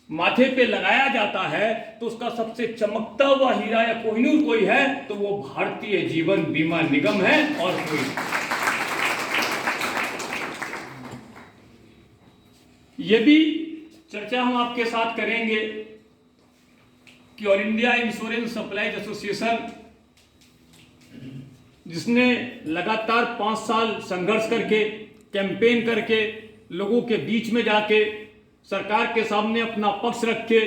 माथे पे लगाया जाता है तो उसका सबसे चमकता हुआ हीरा या कोहिनूर कोई है तो वो भारतीय जीवन बीमा निगम है और कोई। ये भी चर्चा हम आपके साथ करेंगे कि all India insurance supplies association, जिसने लगातार 5 साल संघर्ष करके, कैंपेन करके, लोगों के बीच में जाके, सरकार के सामने अपना पक्ष रख के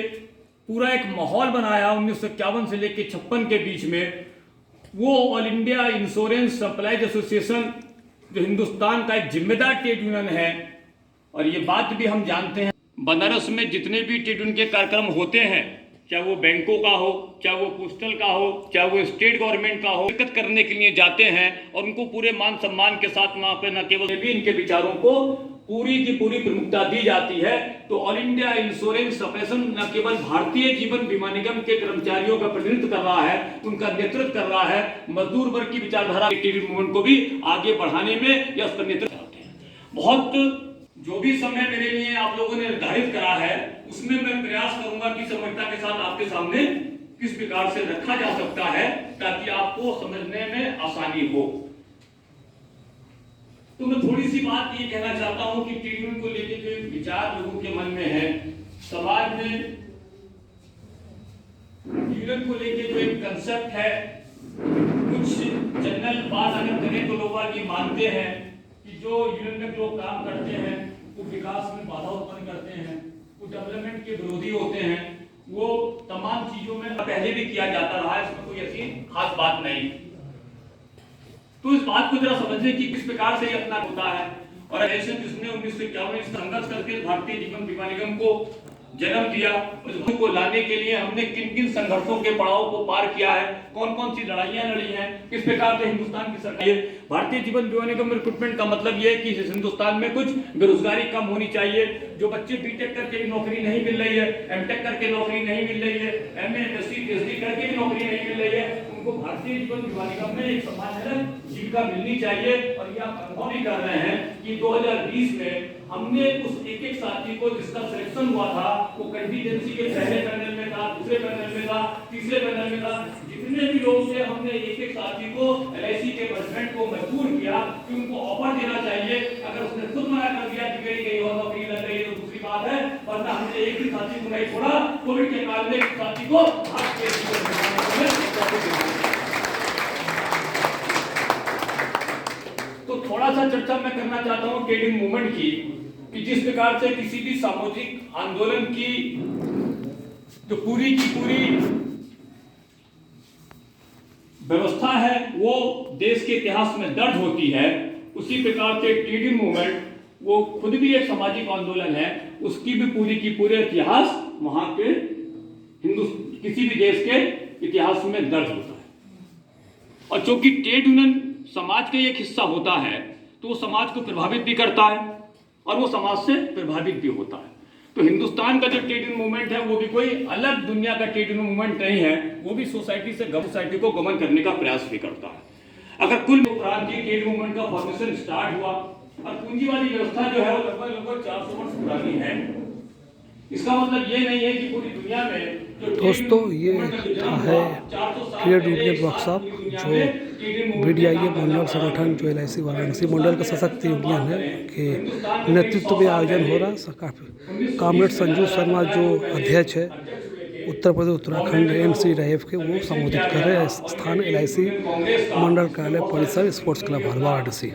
पूरा एक माहौल बनाया 1951 से लेकर 56 के बीच में, वो all India insurance supplies association जो हिंदुस्तान का एक जिम्मेदार ट्रेड यूनियन है। और ये बात भी हम जानते हैं, बनारस में जितने भी ट्रेड यूनियन के कार्यक्रम होते हैं, चाहे वो बैंकों का हो, चाहे वो पोस्टल का हो, चाहे वो स्टेट गवर्नमेंट का हो, शिरकत करने के लिए जाते हैं और उनको पूरे मान सम्मान के साथ वहाँ पे न केवल भी इनके विचारों को पूरी की पूरी प्रमुखता दी जाती है। तो ऑल इंडिया इंश्योरेंस एसोसिएशन न केवल भारतीय जीवन बीमा निगम के कर्मचारियों का प्रतिनिधित्व कर रहा है, उनका नेतृत्व कर रहा है, मजदूर वर्ग की विचारधारा मूवमेंट को भी आगे बढ़ाने में या उसका नेतृत्व करते हैं। बहुत जो भी समय मेरे लिए आप लोगों ने निर्धारित करा है उसमें मैं प्रयास करूंगा कि समग्रता के साथ आपके सामने किस प्रकार से रखा जा सकता है ताकि आपको समझने में आसानी हो। तो मैं थोड़ी सी बात ये कहना चाहता हूं कि ट्रेड यूनियन को लेकर जो विचार लोगों के मन में है, समाज में यूनियन को लेकर जो एक कंसेप्ट है, कुछ जनरल बात अगर करें तो लोग ये मानते हैं कि जो यूनियन में लोग काम करते हैं वो विकास में बाधा उत्पन्न करते हैं, वो डेवलपमेंट के विरोधी होते हैं, वो तमाम चीजों में पहले भी किया जाता रहा है, इसमें कोई ऐसी खास बात नहीं। तो इस बात को जरा समझने की किस प्रकार से ये अपना होता है। और ऐसे जिसने 1951 में संघर्ष करके भारतीय जीवन बीमा निगम को जन्म दिया, उसको लाने के लिए हमने किन किन संघर्षों के पड़ाव को पार किया है, कौन कौन सी लड़ाइयां लड़ी हैं, किस प्रकार से हिंदुस्तान की सरकार भारतीय जीवन बीमा निगम रिक्रूटमेंट का मतलब यह है कि हिंदुस्तान में कुछ बेरोजगारी कम होनी चाहिए। जो बच्चे बीटेक करके भी नौकरी नहीं मिल रही है, एमटेक करके नौकरी नहीं मिल रही है, एमए एमएससी पीएचडी करके भी नौकरी नहीं मिल रही है, उनको भारतीय जीवन बीमा निगम में एक सम्मानजनक जीविका मिलनी चाहिए। और ये आप अनुभव भी कर रहे हैं कि 2020 में हमने उस एक साथी को जिसका सिलेक्शन हुआ था वो कंटीजेंसी के पहले पैनल में था, दूसरे पैनल में था, तीसरे पैनल में था, जितने भी लोग थे हमने एक साथी को एलआईसी के प्रेसिडेंट को मजबूर किया कि उनको ऑफर देना चाहिए। अगर उसने खुद मना कर दिया कि मेरी कहीं और नौकरी लग रही है तो दूसरी बात है, वरना हमने एक ही साथी को नहीं छोड़ा। कोविड के काल में एक साथी को तो थोड़ा सा चर्चा मैं करना चाहता हूं ट्रेड मूवमेंट की, कि जिस प्रकार से किसी भी सामाजिक आंदोलन की जो पूरी की पूरी व्यवस्था है वो देश के इतिहास में दर्ज होती है, उसी प्रकार से ट्रेड मूवमेंट वो खुद भी एक सामाजिक आंदोलन है, उसकी भी पूरी की पूरे इतिहास वहां के किसी भी देश के इतिहास में दर्ज होता है। और चूंकि ट्रेड यूनियन समाज का एक हिस्सा होता है तो वो समाज को प्रभावित भी करता है और वो समाज से प्रभावित भी होता है। तो हिंदुस्तान का जो ट्रेड यूनियन मूवमेंट है वो भी कोई अलग दुनिया का ट्रेड यूनियन मूवमेंट नहीं है, वो भी सोसाइटी से सोसाइटी को गमन करने का प्रयास भी करता है। अगर कुल प्रांतीय ट्रेड मूवमेंट का फॉर्मेशन स्टार्ट हुआ और पूंजीवादी व्यवस्था जो है वो लगभग 400 वर्ष पुरानी है, इसका मतलब ये नहीं है कि पूरी दुनिया में दोस्तों ये है ट्रेड यूनियन वर्कशॉप जो बीडीआईए मंडल संगठन जो एलआईसी वाराणसी मंडल का सशक्त यूनियन है के नेतृत्व में आयोजन हो रहा है। कामरेड संजू शर्मा जो अध्यक्ष है उत्तर प्रदेश उत्तराखंड एमसी रैफ के, वो संबोधित कर रहे हैं। स्थान एलआईसी मंडल कार्यालय परिसर स्पोर्ट्स क्लब वाराणसी।